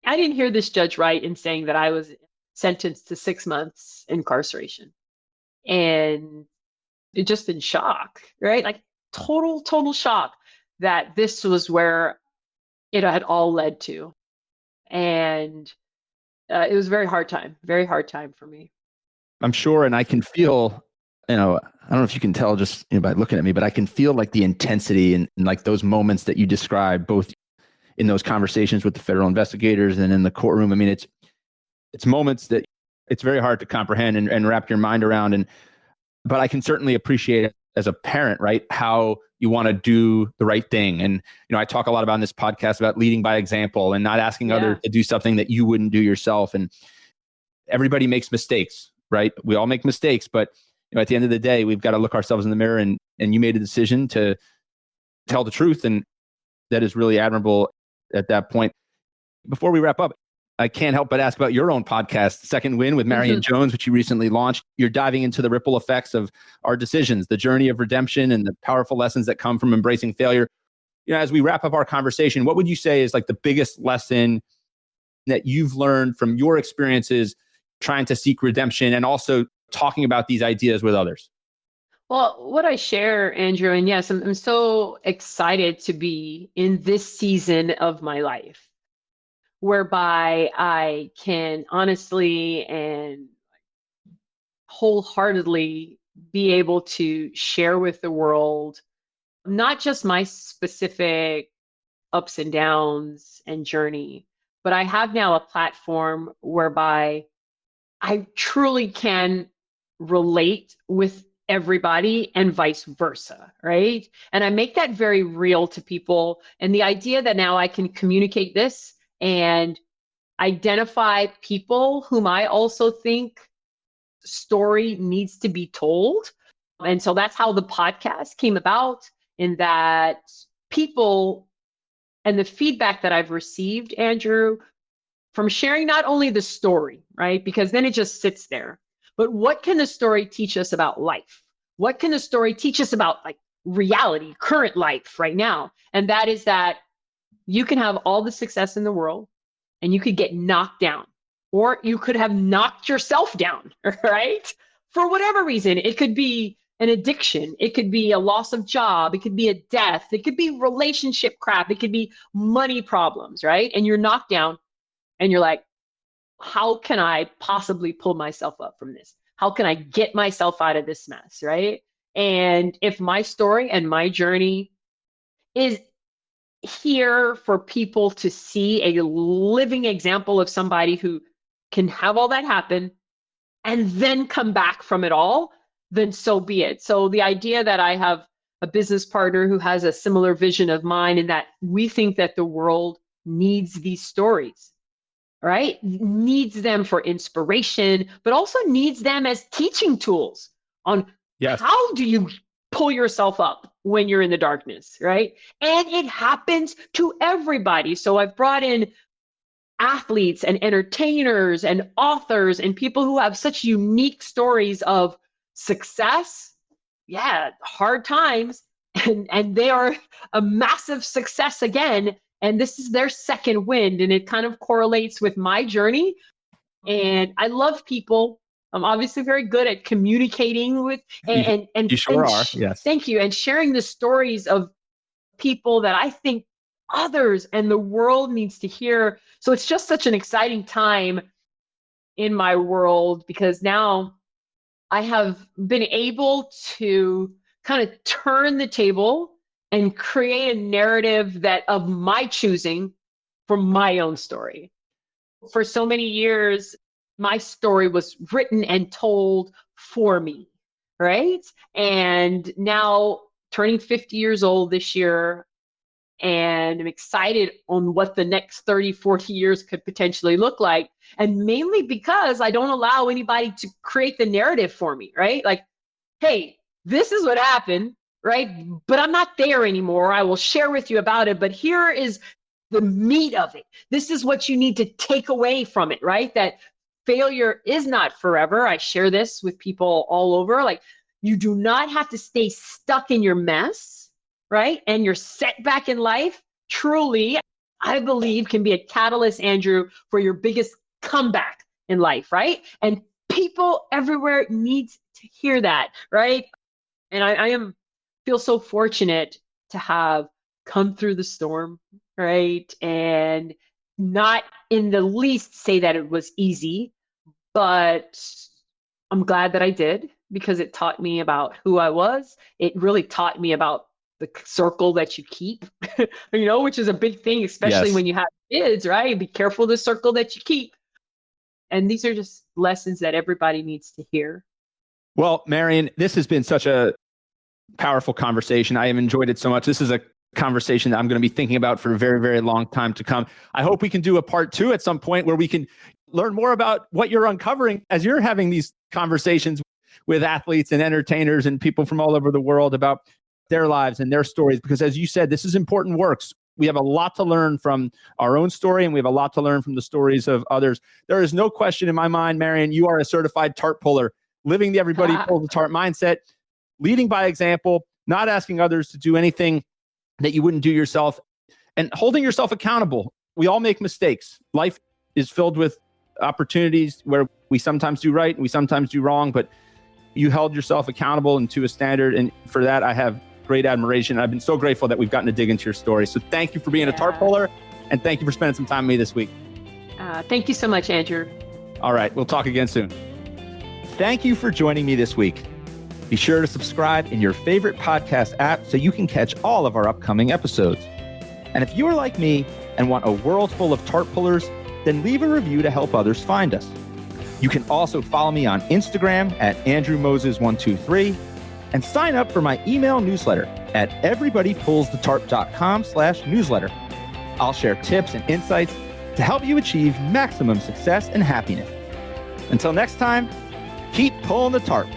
I didn't hear this judge right in saying that I was sentenced to 6 months incarceration. And it just in shock, right? Like total shock that this was where it had all led to. And it was a very hard time for me. I'm sure. And I can feel, I don't know if you can tell just by looking at me, but I can feel like the intensity and like those moments that you described, both in those conversations with the federal investigators and in the courtroom. I mean, it's moments that it's very hard to comprehend and wrap your mind around. But I can certainly appreciate it as a parent, right? How you want to do the right thing. And, I talk a lot about in this podcast about leading by example and not asking others to do something that you wouldn't do yourself. And everybody makes mistakes, right? We all make mistakes, but at the end of the day, we've got to look ourselves in the mirror, and you made a decision to tell the truth. And that is really admirable at that point. Before we wrap up, I can't help but ask about your own podcast, Second Win with Marion Jones, which you recently launched. You're diving into the ripple effects of our decisions, the journey of redemption, and the powerful lessons that come from embracing failure. As we wrap up our conversation, what would you say is like the biggest lesson that you've learned from your experiences trying to seek redemption and also talking about these ideas with others? Well, what I share, Andrew, and yes, I'm so excited to be in this season of my life, whereby I can honestly and wholeheartedly be able to share with the world not just my specific ups and downs and journey. But I have now a platform whereby I truly can relate with everybody and vice versa, right? And I make that very real to people. And the idea that now I can communicate this and identify people whom I also think story needs to be told. And so that's how the podcast came about, in that people and the feedback that I've received, Andrew, from sharing not only the story, right? Because then it just sits there, but what can the story teach us about life? What can the story teach us about like reality, current life right now? And that is that you can have all the success in the world and you could get knocked down, or you could have knocked yourself down, right? For whatever reason. It could be an addiction, it could be a loss of job, it could be a death, it could be relationship crap, it could be money problems, right? And you're knocked down and you're like, how can I possibly pull myself up from this? How can I get myself out of this mess, right? And if my story and my journey is here for people to see a living example of somebody who can have all that happen and then come back from it all, then so be it. So the idea that I have a business partner who has a similar vision of mine, and that we think that the world needs these stories, right? Needs them for inspiration, but also needs them as teaching tools on how do you pull yourself up when you're in the darkness, right? And it happens to everybody. So I've brought in athletes and entertainers and authors and people who have such unique stories of success, hard times, and they are a massive success again. And this is their second wind, and it kind of correlates with my journey. And I love people. I'm obviously very good at communicating with and you sure are. Yes. Thank you. And sharing the stories of people that I think others and the world needs to hear. So it's just such an exciting time in my world, because now I have been able to kind of turn the table and create a narrative that of my choosing from my own story. For so many years, my story was written and told for me, right? And now turning 50 years old this year, and I'm excited on what the next 30, 40 years could potentially look like. And mainly because I don't allow anybody to create the narrative for me, right? Like, hey, this is what happened, right? But I'm not there anymore. I will share with you about it, but here is the meat of it. This is what you need to take away from it, right? That failure is not forever. I share this with people all over. Like, you do not have to stay stuck in your mess, right? And your setback in life, truly, I believe, can be a catalyst, Andrew, for your biggest comeback in life, right? And people everywhere need to hear that, right? And I feel so fortunate to have come through the storm, right? And not in the least say that it was easy, but I'm glad that I did, because it taught me about who I was. It really taught me about the circle that you keep, which is a big thing, especially when you have kids, right? Be careful the circle that you keep. And these are just lessons that everybody needs to hear. Well, Marion, this has been such a powerful conversation. I have enjoyed it so much. This is a conversation that I'm going to be thinking about for a very, very long time to come. I hope we can do a part 2 at some point where we can learn more about what you're uncovering as you're having these conversations with athletes and entertainers and people from all over the world about their lives and their stories. Because as you said, this is important work. We have a lot to learn from our own story, and we have a lot to learn from the stories of others. There is no question in my mind, Marion, you are a certified tarp puller, living the everybody pulls the tarp mindset, leading by example, not asking others to do anything that you wouldn't do yourself, and holding yourself accountable. We all make mistakes. Life is filled with opportunities where we sometimes do right and we sometimes do wrong, but you held yourself accountable and to a standard. And for that, I have great admiration. I've been so grateful that we've gotten to dig into your story. So thank you for being a tarp puller, and thank you for spending some time with me this week. Thank you so much, Andrew. All right. We'll talk again soon. Thank you for joining me this week. Be sure to subscribe in your favorite podcast app so you can catch all of our upcoming episodes. And if you are like me and want a world full of tarp pullers, then leave a review to help others find us. You can also follow me on Instagram at AndrewMoses123 and sign up for my email newsletter at everybodypullsthetarp.com/newsletter. I'll share tips and insights to help you achieve maximum success and happiness. Until next time, keep pulling the tarp.